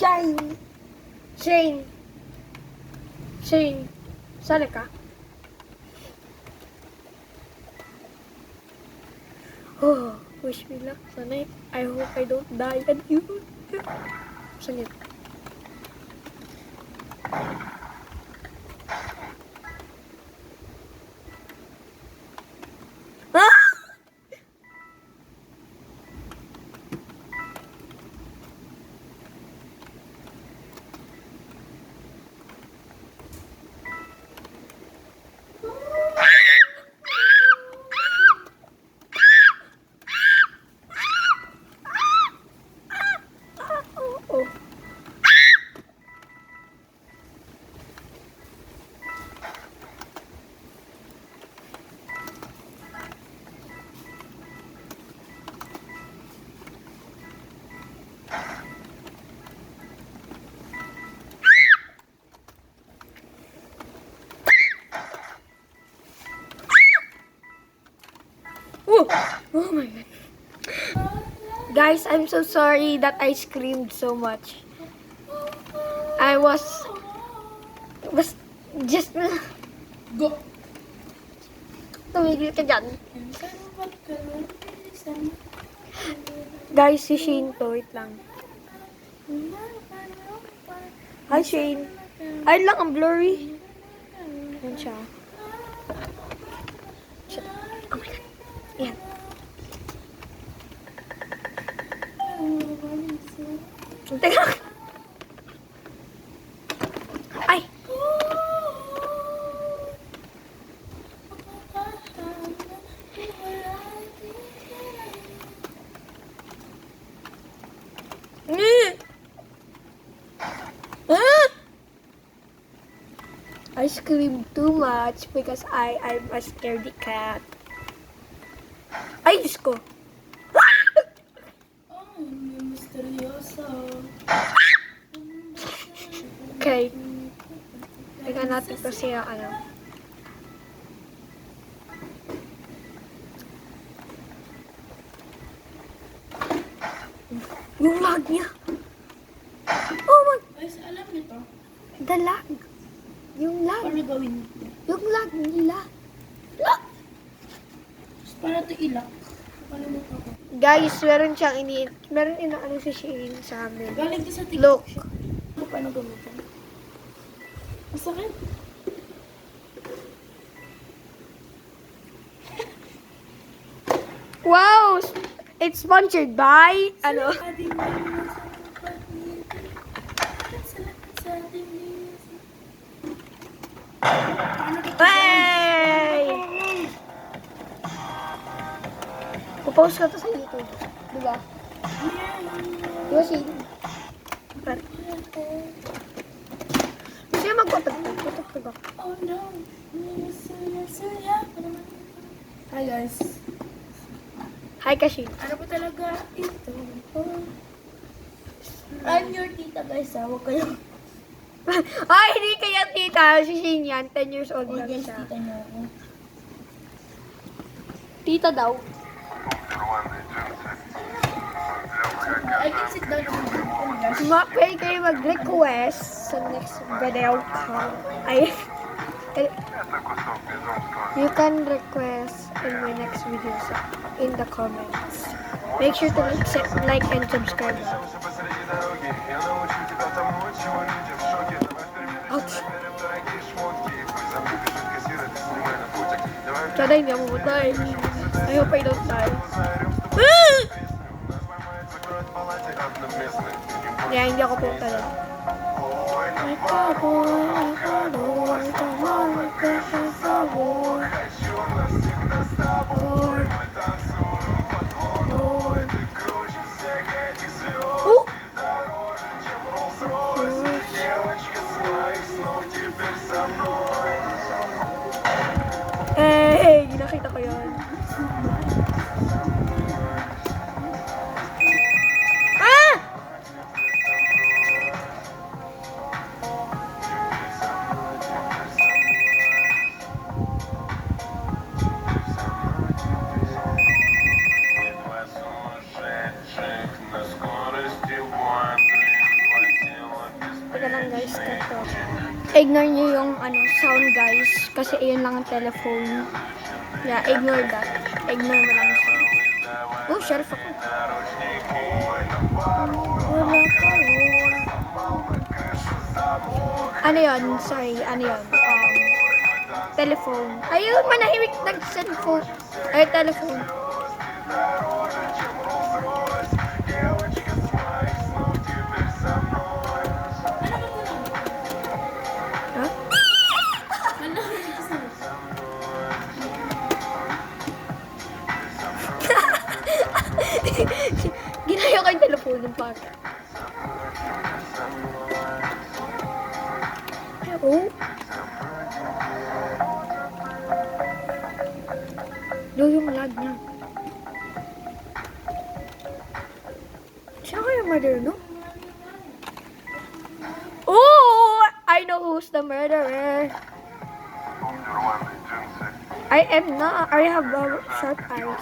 Shane! Shane! Shane! Sali ka? Oh, wish me luck. Sana I hope I don't die at you. Saan yun? Ah! Oh. Oh! Oh my god. Guys, I'm so sorry that I screamed so much. I was just Go! tumigil ka dyan. Guys, si Shane to. Wait lang. Hi, Shane. Ay lang, ang blurry. Yan siya. Oh my god. Yan. Teka. Ay! Ah! I screamed too much because I'm a scaredy cat. Ay, Diyos ko. Oh, misteryoso. Okay. Tingnan natin pa siya, ano. Yung lag niya. Oh my, Guys, alam niyo to? the lag. Yung lag. Paano gawin? Yung lag nila. Lag! Para ito ilak. Paano mo to? Guys, meron inaano si Shane sa amin. Galing to sa TikTok. Look. Paano gamitin? Masakit. Wow! It's sponsored by, ano? Hey! Pupost ka to sa YouTube. Diba? Diba, Shane? Sino magpapagpag? Patagpag ako. Oh no. Hi guys. Hi ka, Shane. Ano po talaga ito? I'm your tita guys ha. Huwag kayong Ay, hindi kaya tita. Si Shane yan. 10 years old lang audience siya. tita niyo ako. Tita daw. I can sit down and guys. Pwede kayo mag-request sa next video ko. Ay, you can request in my next video in the comments. Make sure to like and subscribe. Ouch! Sana hindi ako matay. I hope I don't die. Ah! Yeah, hindi ako punta doon. Oh! Eh, ginakita ko yun. Ah! ignore nyo yung sound guys. Kasi iyon lang ang telephone. Yeah, ignore that. Ignore mo lang siya. Oh, sheriff ako. Wala pa rin. Ano yun? Sorry, ano yun? Telephone. Ayun, manahimik nag-cellphone. Ay, telephone. Huh? Ginaya ko yung telephone ng pata. Oh? Do yung lag niya. Sino kaya murderer, no? Oh! I know who's the murderer. I am not. I have sharp eyes.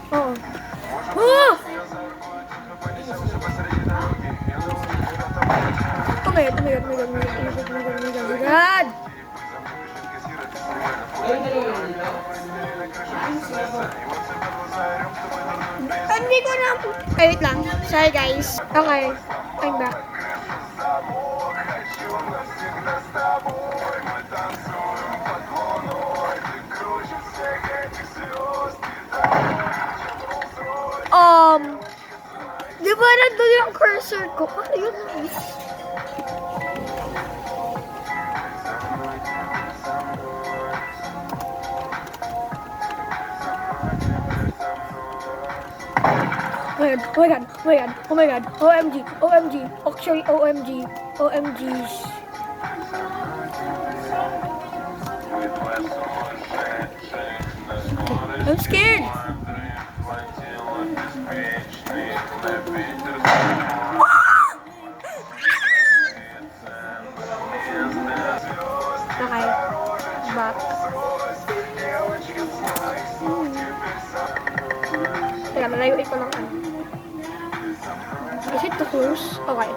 Oh. Oh! Oh my god, oh my god, oh my god, oh my god, oh my god, oh my god, oh my god. Hindi ko na... Ay, wait lang. Sorry guys. Okay. I'm back. Di ba nandun yung cursor ko? Ano yun? Oh my god, oh my god, oh my god, oh my god, OMG, OMG, actually OMG, OMGs. I'm scared. Okay, back. Teka, lalayuin ko lang ano. Is it the horse? Okay.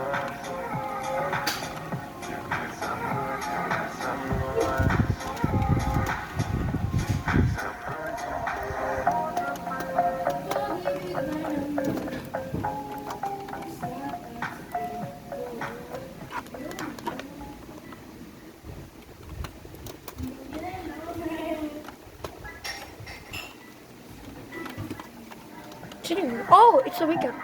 Oh, it's a weekend.